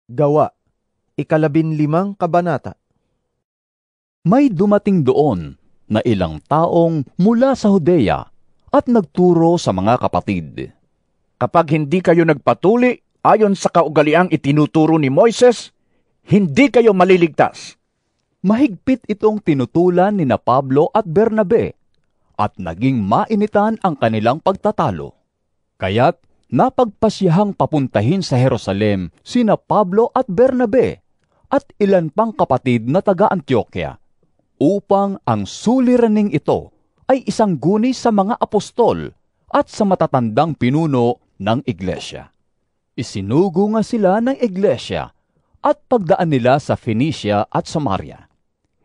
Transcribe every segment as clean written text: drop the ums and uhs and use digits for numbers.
Gawa, 15 kabanata. May dumating doon na ilang taong mula sa Judea at nagturo sa mga kapatid. Kapag hindi kayo nagpatuli ayon sa kaugaliang itinuturo ni Moises, hindi kayo maliligtas. Mahigpit itong tinutulan ni na Pablo at Bernabe at naging mainitan ang kanilang pagtatalo. Kaya't napagpasyahang papuntahin sa Jerusalem sina Pablo at Bernabe at ilan pang kapatid na taga-Antioquia upang ang suliraning ito ay isang guni sa mga apostol at sa matatandang pinuno ng iglesia. Isinugo nga sila ng iglesia at pagdaan nila sa Phoenicia at Samaria.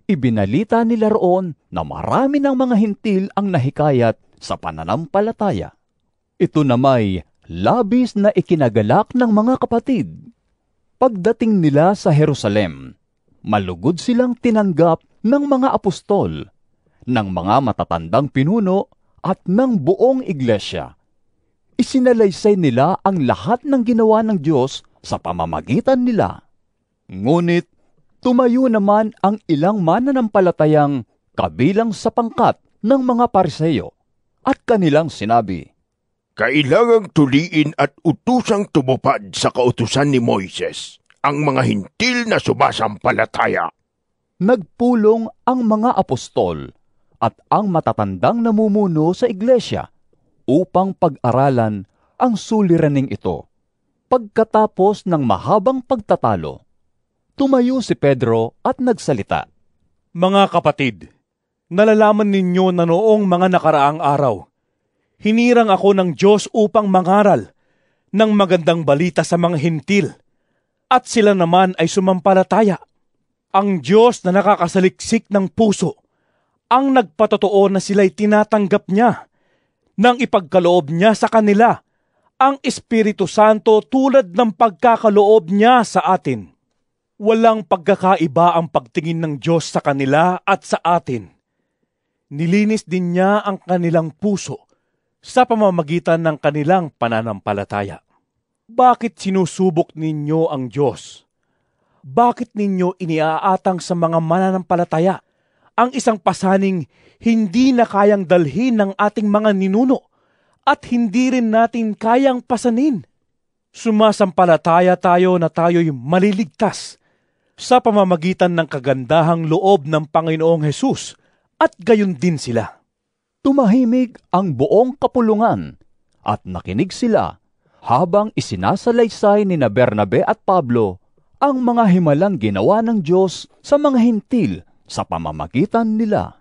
Ibinalita nila roon na marami ng mga hintil ang nahikayat sa pananampalataya. Ito na may labis na ikinagalak ng mga kapatid. Pagdating nila sa Jerusalem, malugod silang tinanggap ng mga apostol, ng mga matatandang pinuno at ng buong iglesia. Isinalaysay nila ang lahat ng ginawa ng Diyos sa pamamagitan nila. Ngunit tumayo naman ang ilang mananampalatayang kabilang sa pangkat ng mga Pariseo at kanilang sinabi, Kailangang tuliin at utusang tumupad sa kautusan ni Moises ang mga hintil na sumasampalataya. Nagpulong ang mga apostol at ang matatandang namumuno sa iglesia upang pag-aralan ang suliraning ito. Pagkatapos ng mahabang pagtatalo, tumayo si Pedro at nagsalita. Mga kapatid, nalalaman ninyo na noong mga nakaraang araw, hinirang ako ng Diyos upang mangaral ng magandang balita sa mga hintil, at sila naman ay sumampalataya. Ang Diyos na nakakasaliksik ng puso, ang nagpatotoo na sila'y tinatanggap niya, nang ipagkaloob niya sa kanila ang Espiritu Santo tulad ng pagkakaloob niya sa atin. Walang pagkakaiba ang pagtingin ng Diyos sa kanila at sa atin. Nilinis din niya ang kanilang puso sa pamamagitan ng kanilang pananampalataya. Bakit sinusubok ninyo ang Diyos? Bakit ninyo iniaatang sa mga mananampalataya ang isang pasaning hindi na kayang dalhin ng ating mga ninuno at hindi rin natin kayang pasanin? Sumasampalataya tayo na tayo'y maliligtas sa pamamagitan ng kagandahang loob ng Panginoong Hesus at gayon din sila. Tumahimik ang buong kapulungan at nakinig sila habang isinasalaysay ni Bernabe at Pablo ang mga himalang ginawa ng Diyos sa mga hintil sa pamamagitan nila.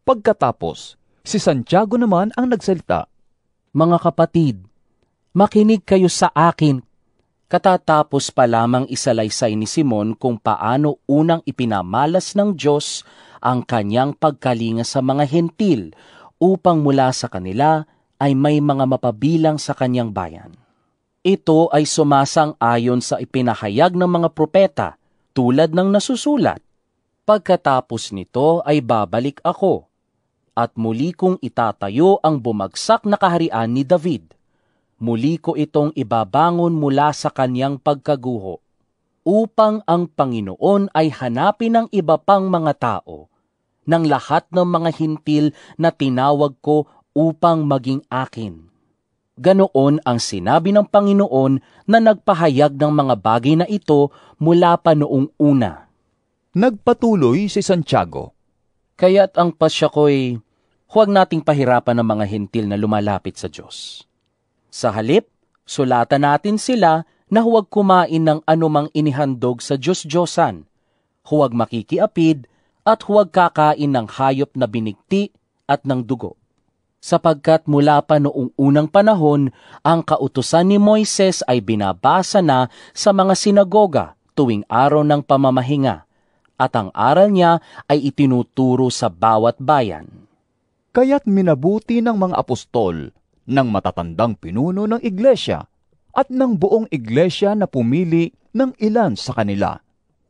Pagkatapos, si Santiago naman ang nagsalita. Mga kapatid, makinig kayo sa akin. Katatapos pa lamang isalaysay ni Simon kung paano unang ipinamalas ng Diyos ang kanyang pagkalinga sa mga hentil upang mula sa kanila ay may mga mapabilang sa kanyang bayan. Ito ay sumasang-ayon sa ipinahayag ng mga propeta tulad ng nasusulat. Pagkatapos nito ay babalik ako at muli kong itatayo ang bumagsak na kaharian ni David. Muli ko itong ibabangon mula sa kanyang pagkaguho, upang ang Panginoon ay hanapin ng iba pang mga tao, ng lahat ng mga hintil na tinawag ko upang maging akin. Ganoon ang sinabi ng Panginoon na nagpahayag ng mga bagay na ito mula pa noong una. Nagpatuloy si Santiago. Kaya't ang pasya ko'y huwag nating pahirapan ng mga hintil na lumalapit sa Diyos. Sa halip, sulatan natin sila na huwag kumain ng anumang inihandog sa Diyos-Diyosan, huwag makikiapid, at huwag kakain ng hayop na binigti at ng dugo. Sapagkat mula pa noong unang panahon, ang kautusan ni Moises ay binabasa na sa mga sinagoga tuwing araw ng pamamahinga, at ang aral niya ay itinuturo sa bawat bayan. Kaya't minabuti ng mga apostol, ng matatandang pinuno ng iglesia, at ng buong iglesia na pumili ng ilan sa kanila,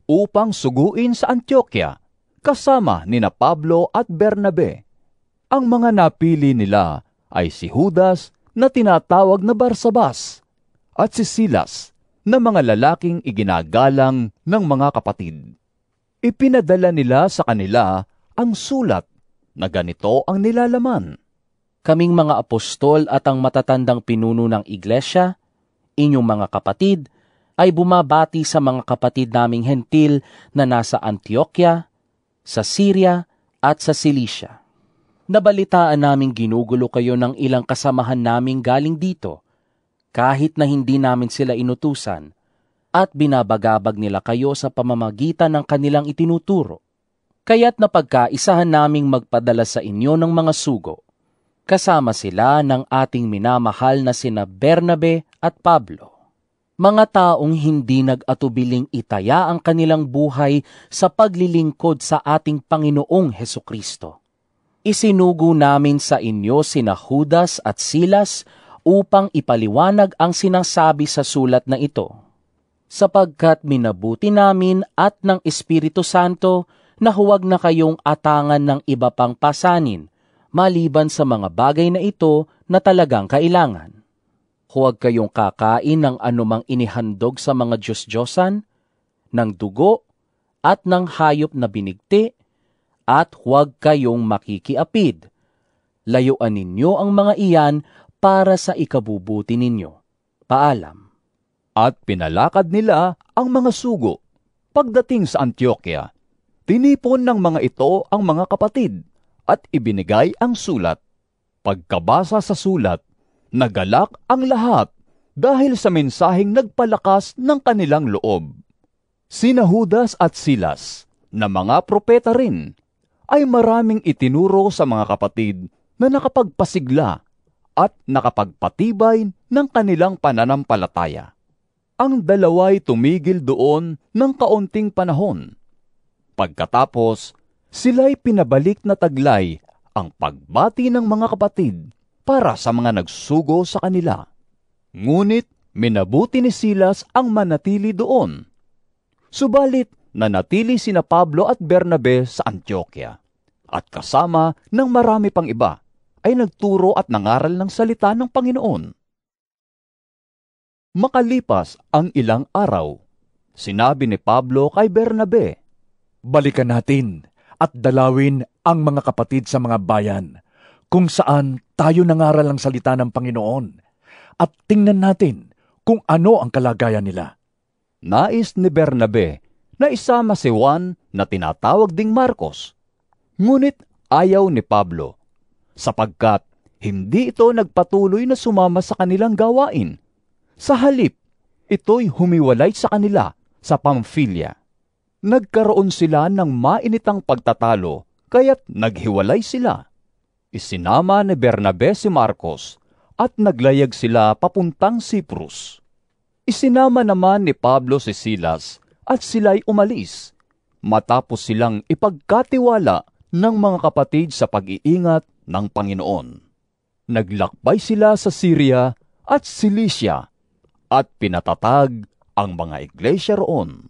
upang suguin sa Antioquia, kasama nina Pablo at Bernabe. Ang mga napili nila ay si Judas na tinatawag na Barsabas, at si Silas na mga lalaking iginagalang ng mga kapatid. Ipinadala nila sa kanila ang sulat na ganito ang nilalaman. Kaming mga apostol at ang matatandang pinuno ng iglesia, inyong mga kapatid, ay bumabati sa mga kapatid naming hentil na nasa Antioquia, sa Syria at sa Cilicia. Nabalitaan naming ginugulo kayo ng ilang kasamahan naming galing dito, kahit na hindi namin sila inutusan, at binabagabag nila kayo sa pamamagitan ng kanilang itinuturo. Kaya't napagkaisahan naming magpadala sa inyo ng mga sugo. Kasama sila ng ating minamahal na sina Bernabe at Pablo. Mga taong hindi nag-atubiling itaya ang kanilang buhay sa paglilingkod sa ating Panginoong Hesukristo. Isinugo namin sa inyo sina Judas at Silas upang ipaliwanag ang sinasabi sa sulat na ito, sapagkat minabuti namin at ng Espiritu Santo na huwag na kayong atangan ng iba pang pasanin, maliban sa mga bagay na ito na talagang kailangan. Huwag kayong kakain ng anumang inihandog sa mga Diyos-Diyosan, ng dugo, at ng hayop na binigti, at huwag kayong makikiapid. Layuan ninyo ang mga iyan para sa ikabubuti ninyo. Paalam. At pinalakad nila ang mga sugo. Pagdating sa Antioquia, tinipon ng mga ito ang mga kapatid at ibinigay ang sulat. Pagkabasa sa sulat, nagalak ang lahat dahil sa mensaheng nagpalakas ng kanilang loob. Sina Judas at Silas, na mga propeta rin, ay maraming itinuro sa mga kapatid na nakapagpasigla at nakapagpatibay ng kanilang pananampalataya. Ang dalawa'y tumigil doon ng kaunting panahon. Pagkatapos, sila'y pinabalik na taglay ang pagbati ng mga kapatid para sa mga nagsugo sa kanila. Ngunit minabuti ni Silas ang manatili doon. Subalit, nanatili sina Pablo at Bernabe sa Antioquia, at kasama ng marami pang iba ay nagturo at nangaral ng salita ng Panginoon. Makalipas ang ilang araw, sinabi ni Pablo kay Bernabe, Balikan natin at dalawin ang mga kapatid sa mga bayan kung saan tayo nangaral ang salita ng Panginoon at tingnan natin kung ano ang kalagayan nila. Nais ni Bernabe na isama si Juan na tinatawag ding Marcos. Ngunit ayaw ni Pablo, sapagkat hindi ito nagpatuloy na sumama sa kanilang gawain. Sa halip, ito'y humiwalay sa kanila sa Pamphylia. Nagkaroon sila ng mainitang pagtatalo, kaya't naghiwalay sila. Isinama ni Bernabe si Marcos at naglayag sila papuntang Cyprus. Isinama naman ni Pablo si Silas at sila'y umalis, matapos silang ipagkatiwala ng mga kapatid sa pag-iingat ng Panginoon. Naglakbay sila sa Syria at Cilicia at pinatatag ang mga iglesia roon.